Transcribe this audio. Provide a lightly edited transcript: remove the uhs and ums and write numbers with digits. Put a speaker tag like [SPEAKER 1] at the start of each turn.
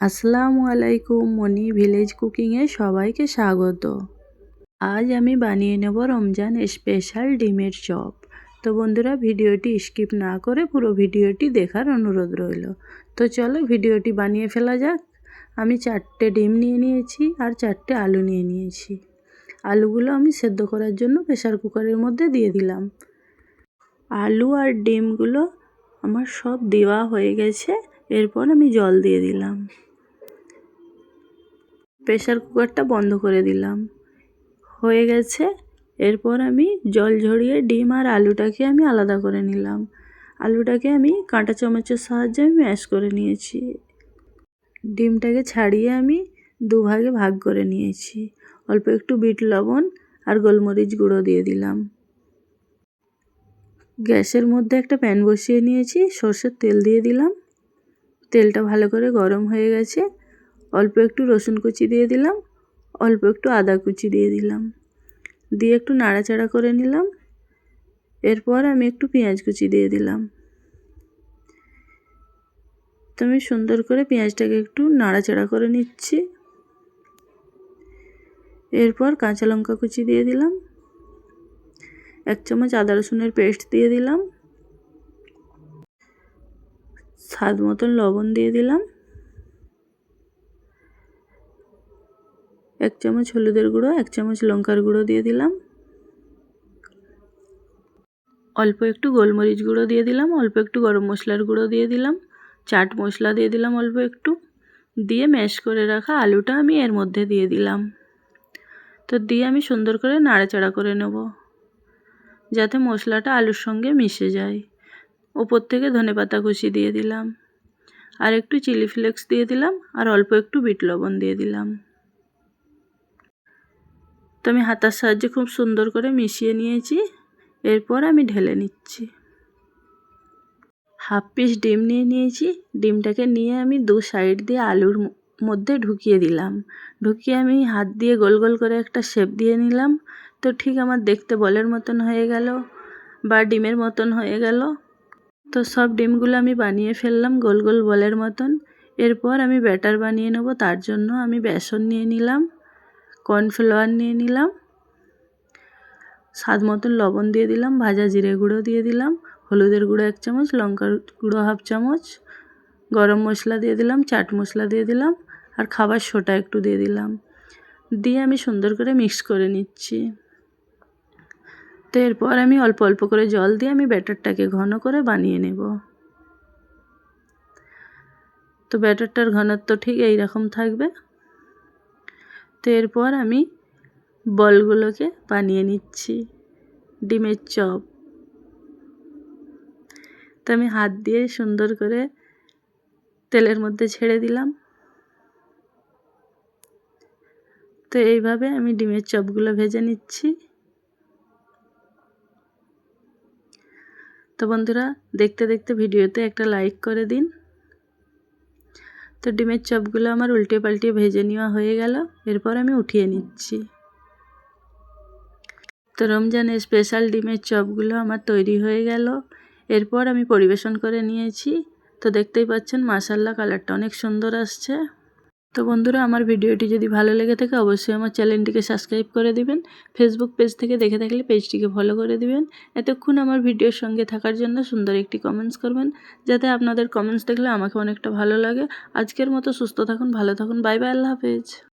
[SPEAKER 1] আসসালামু আলাইকুম, মনি ভিলেজ কুকিংয়ে সবাইকে স্বাগত। আজ আমি বানিয়ে নেব রমজান স্পেশাল ডিমের চপ। তো বন্ধুরা, ভিডিওটি স্কিপ না করে পুরো ভিডিওটি দেখার অনুরোধ রইল। তো চলো ভিডিওটি বানিয়ে ফেলা যাক। আমি 4টে ডিম নিয়ে নিয়েছি আর 4টে আলু নিয়ে নিয়েছি। আলুগুলো আমি সেদ্ধ করার জন্য প্রেসার কুকারের মধ্যে দিয়ে দিলাম। আলু আর ডিমগুলো আমার সব দেওয়া হয়ে গেছে। এরপর আমি জল দিয়ে দিলাম। প্রেসার কুকারটা বন্ধ করে দিলাম। হয়ে গেছে। এরপর আমি জল ঝরিয়ে ডিম আর আলুটাকে আমি আলাদা করে নিলাম। আলুটাকে আমি কাঁটা চামচের সাহায্যে আমি ম্যাশ করে নিয়েছি। ডিমটাকে ছাড়িয়ে আমি দুভাগে ভাগ করে নিয়েছি। অল্প একটু বিট লবণ আর গোলমরিচ গুঁড়ো দিয়ে দিলাম। গ্যাসের মধ্যে একটা প্যান বসিয়ে নিয়েছি, সরষের তেল দিয়ে দিলাম। তেলটা ভালো করে গরম হয়ে গেছে। অল্প একটু রসুন কুচি দিয়ে দিলাম, অল্প একটু আদা কুচি দিয়ে দিলাম, দিয়ে একটু নাড়াচাড়া করে নিলাম। এরপর আমি একটু পেঁয়াজ কুচি দিয়ে দিলাম। তো আমি সুন্দর করে পেঁয়াজটাকে একটু নাড়াচাড়া করে নিচ্ছি। এরপর কাঁচা লঙ্কা কুচি দিয়ে দিলাম, 1 চামচ আদা রসুনের পেস্ট দিয়ে দিলাম, স্বাদ মতন লবণ দিয়ে দিলাম, 1 চামচ হলুদের গুঁড়ো, 1 চামচ লঙ্কার গুঁড়ো দিয়ে দিলাম, অল্প একটু গোলমরিচ গুঁড়ো দিয়ে দিলাম, অল্প একটু গরম মশলার গুঁড়ো দিয়ে দিলাম, চাট মশলা দিয়ে দিলাম অল্প একটু, দিয়ে ম্যাশ করে রাখা আলুটা আমি এর মধ্যে দিয়ে দিলাম। তো দিয়ে আমি সুন্দর করে নাড়াচাড়া করে নেব, যাতে মশলাটা আলুর সঙ্গে মিশে যায়। ওপর থেকে ধনেপাতা কুচি দিয়ে দিলাম, আর একটু চিলি ফ্লেক্স দিয়ে দিলাম, আর অল্প একটু বিট লবণ দিয়ে দিলাম। তো আমি হাতার সাহায্যে খুব সুন্দর করে মিশিয়ে নিয়েছি। এরপর আমি ঢেলে নিচ্ছি। হাফ পিস ডিম নিয়ে নিয়েছি। ডিমটাকে নিয়ে আমি দু সাইড দিয়ে আলুর মধ্যে ঢুকিয়ে দিলাম। ঢুকিয়ে আমি হাত দিয়ে গোল গোল করে একটা শেপ দিয়ে নিলাম। তো ঠিক আমার দেখতে বলের মতন হয়ে গেল বা ডিমের মতন হয়ে গেল। তো সব ডিমগুলো আমি বানিয়ে ফেললাম গোল গোল বলের মতন। এরপর আমি ব্যাটার বানিয়ে নেব। তার জন্য আমি বেসন নিয়ে নিলাম, কর্নফ্লাওয়ার নিয়ে নিলাম, স্বাদ মতন লবণ দিয়ে দিলাম, ভাজা জিরে গুঁড়ো দিয়ে দিলাম, হলুদের গুঁড়ো 1 চামচ, লঙ্কার গুঁড়ো হাফ চামচ, গরম মশলা দিয়ে দিলাম, চাট মশলা দিয়ে দিলাম, আর খাবার সোডা একটু দিয়ে দিলাম। দিয়ে আমি সুন্দর করে মিক্স করে নিচ্ছি। তো এরপর আমি অল্প অল্প করে জল দিয়ে আমি ব্যাটারটাকে ঘন করে বানিয়ে নেব। তো ব্যাটারটার ঘনত্ব ঠিক এই রকম থাকবে। তো এরপর আমি বলগুলোকে বানিয়ে নিচ্ছি ডিমের চপ। তো আমি হাত দিয়ে সুন্দর করে তেলের মধ্যে ছেড়ে দিলাম। তো এইভাবে আমি ডিমের চপগুলো ভেজে নিচ্ছি। তো বন্ধুরা, দেখতে দেখতে ভিডিওতে একটা লাইক করে দিন। তো ডিমের চপগুলো আমার উল্টে পাল্টে ভেজে নেওয়া হয়ে গেল। এরপর আমি উঠিয়ে নিচ্ছি। তো রমজানের স্পেশাল ডিমের চপগুলো আমার তৈরি হয়ে গেল। এরপর আমি পরিবেশন করে নিয়েছি। তো দেখতেই পাচ্ছেন মাশাআল্লাহ, কালারটা অনেক সুন্দর আসছে। তো বন্ধুরা, আমার ভিডিওটি যদি ভালো লেগে থাকে অবশ্যই আমার চ্যানেলটিকে সাবস্ক্রাইব করে দিবেন। ফেসবুক পেজ থেকে দেখে থাকলে পেজটিকে ফলো করে দিবেন। এতক্ষণ আমার ভিডিওর সঙ্গে থাকার জন্য সুন্দর একটি কমেন্টস করবেন, যাতে আপনাদের কমেন্টস দেখলে আমাকে অনেকটা ভালো লাগে। আজকের মতো সুস্থ থাকুন, ভালো থাকুন। বাই বাই, আল্লাহ হাফেজ।